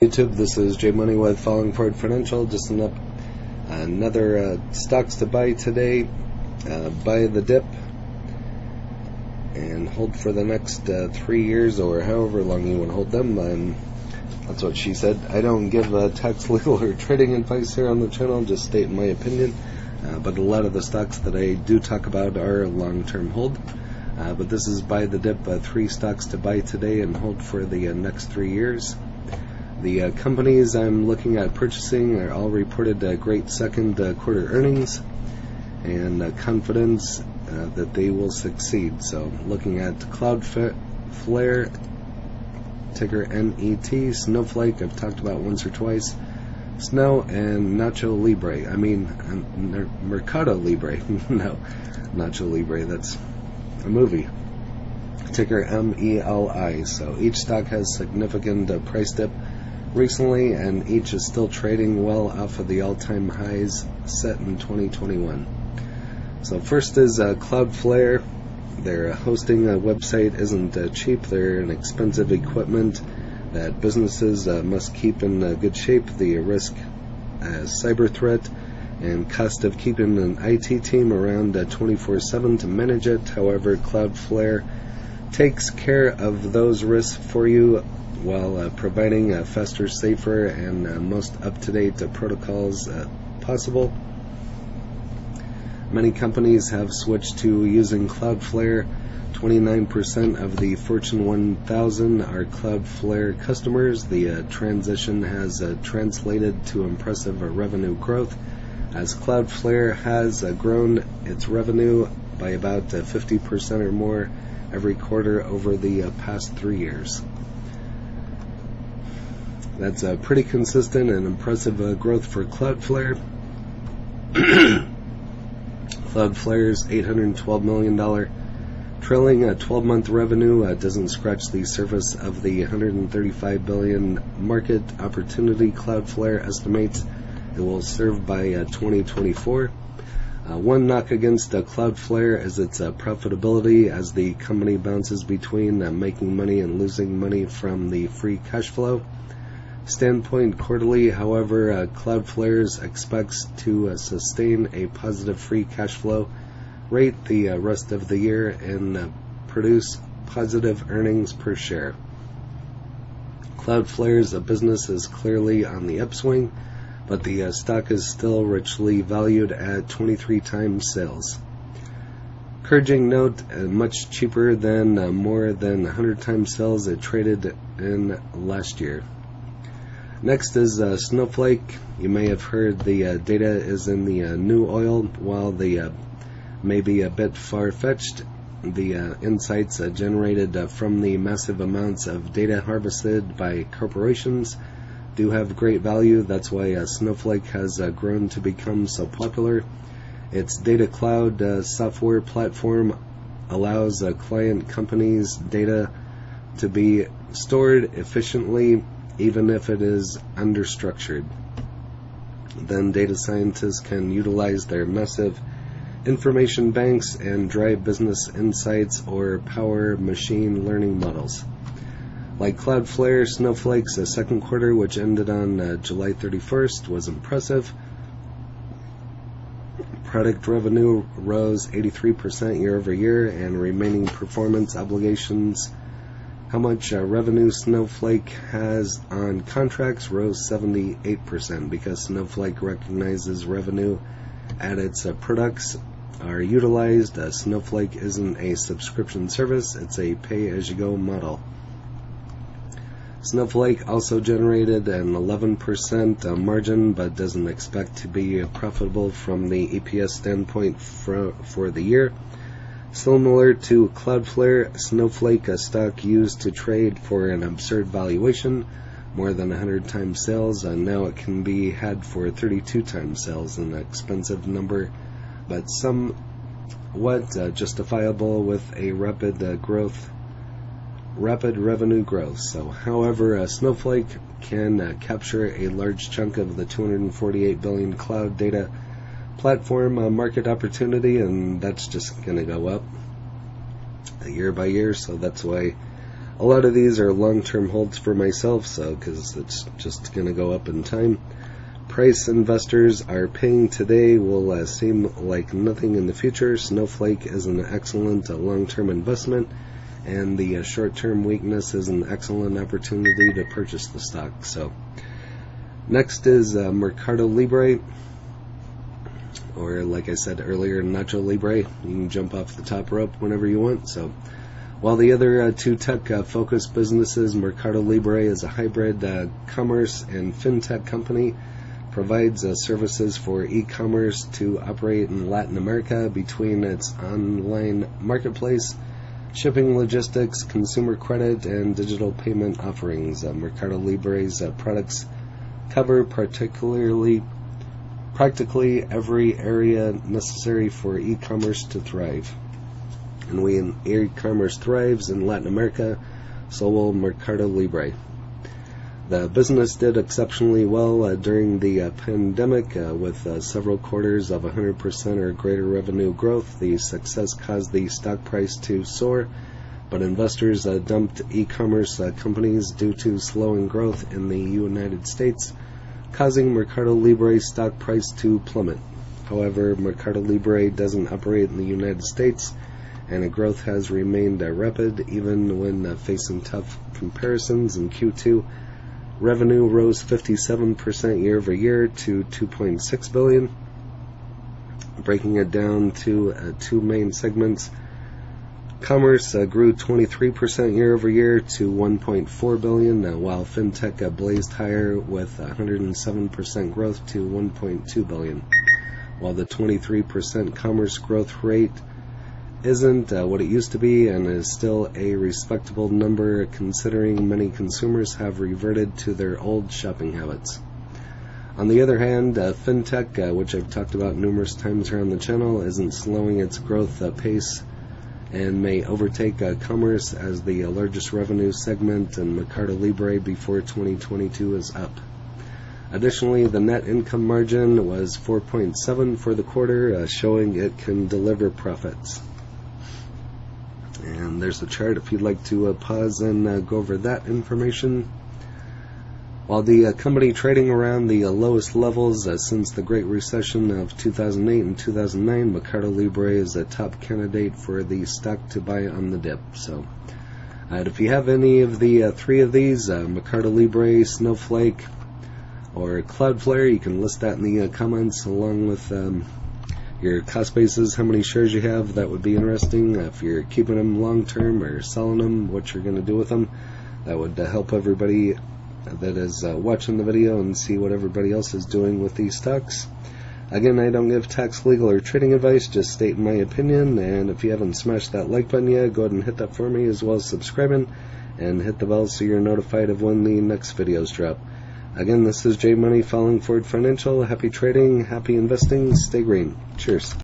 YouTube, this is J Money with Falling Forward Financial. Just another stocks to buy today. Buy the dip and hold for the next 3 years or however long you want to hold them. That's what she said. I don't give tax, legal, or trading advice here on the channel, just state my opinion. But a lot of the stocks that I do talk about are long-term hold. But this is buy the dip, 3 stocks to buy today and hold for the next 3 years. The companies I'm looking at purchasing are all reported great second quarter earnings and confidence that they will succeed. So looking at Cloudflare, ticker NET, Snowflake, I've talked about once or twice, Snow, and Nacho Libre. Mercado Libre. No, Nacho Libre, that's a movie. Ticker MELI. So each stock has significant price dip recently, and each is still trading well off of the all-time highs set in 2021. So first is Cloudflare. Their hosting website isn't cheap. They're an expensive equipment that businesses must keep in good shape. The risk as cyber threat and cost of keeping an IT team around 24/7 to manage it. However, Cloudflare takes care of those risks for you while providing faster, safer, and most up-to-date protocols possible. Many companies have switched to using Cloudflare. 29% of the Fortune 1000 are Cloudflare customers. The transition has translated to impressive revenue growth, as Cloudflare has grown its revenue by about 50% or more every quarter over the past 3 years. That's pretty consistent and impressive growth for Cloudflare. Cloudflare's $812 million trailing 12-month revenue doesn't scratch the surface of the $135 billion market opportunity Cloudflare estimates it will serve by 2024. One knock against Cloudflare is its profitability, as the company bounces between making money and losing money from the free cash flow standpoint quarterly. However, Cloudflare expects to sustain a positive free cash flow rate the rest of the year and produce positive earnings per share. Cloudflare's business is clearly on the upswing, but the stock is still richly valued at 23 times sales. Encouraging note, much cheaper than more than 100 times sales it traded in last year. Next is Snowflake. You may have heard the data is in the new oil. While the may be a bit far-fetched, the insights generated from the massive amounts of data harvested by corporations do have great value. That's why Snowflake has grown to become so popular. Its data cloud software platform allows client companies' data to be stored efficiently, even if it is understructured. Then data scientists can utilize their massive information banks and drive business insights or power machine learning models. Like Cloudflare, Snowflake's second quarter, which ended on July 31st, was impressive. Product revenue rose 83% year over year, and remaining performance obligations, how much revenue Snowflake has on contracts, rose 78% because Snowflake recognizes revenue at its products are utilized. Snowflake isn't a subscription service, it's a pay-as-you-go model. Snowflake also generated an 11% margin, but doesn't expect to be profitable from the EPS standpoint for the year. Similar to Cloudflare, Snowflake, a stock used to trade for an absurd valuation, more than 100 times sales, and now it can be had for 32 times sales, an expensive number, but somewhat justifiable with a rapid revenue growth. So, however, Snowflake can capture a large chunk of the $248 billion cloud data platform market opportunity, and that's just going to go up year by year. So that's why A lot of these are long-term holds for myself, so because it's just going to go up in time. Price investors are paying today will seem like nothing in the future. Snowflake is an excellent long-term investment, and the short-term weakness is an excellent opportunity to purchase the stock. So next is Mercado Libre, or like I said earlier, Nacho Libre. You can jump off the top rope whenever you want. So while the other two tech-focused businesses, Mercado Libre is a hybrid commerce and fintech company, provides services for e-commerce to operate in Latin America between its online marketplace, shipping logistics, consumer credit, and digital payment offerings. Mercado Libre's products cover practically every area necessary for e-commerce to thrive. And when e-commerce thrives in Latin America, so will Mercado Libre. The business did exceptionally well during the pandemic with several quarters of 100% or greater revenue growth. The success caused the stock price to soar, but investors dumped e-commerce companies due to slowing growth in the United States, causing Mercado Libre's stock price to plummet. However, Mercado Libre doesn't operate in the United States, and its growth has remained rapid even when facing tough comparisons. In Q2, revenue rose 57% year over year to $2.6 billion. Breaking it down to two main segments, commerce grew 23% year over year to $1.4 billion, while fintech blazed higher with 107% growth to $1.2 billion. While the 23% commerce growth rate isn't what it used to be and is still a respectable number considering many consumers have reverted to their old shopping habits. On the other hand, fintech, which I've talked about numerous times here on the channel, isn't slowing its growth pace and may overtake commerce as the largest revenue segment in Mercado Libre before 2022 is up. Additionally, the net income margin was 4.7 for the quarter, showing it can deliver profits. And there's the chart if you'd like to pause and go over that information. While the company trading around the lowest levels since the Great Recession of 2008 and 2009, Mercado Libre is a top candidate for the stock to buy on the dip. So if you have any of the three of these, Mercado Libre, Snowflake, or Cloudflare, you can list that in the comments along with your cost basis, how many shares you have. That would be interesting. If you're keeping them long term or selling them, what you're going to do with them. That would help everybody that is watching the video and see what everybody else is doing with these stocks. Again, I don't give tax, legal, or trading advice, just state my opinion. And if you haven't smashed that like button yet, go ahead and hit that for me, as well as subscribing and hit the bell so you're notified of when the next videos drop. Again, this is J Money, Falling Forward Financial. Happy trading, happy investing, stay green. Cheers.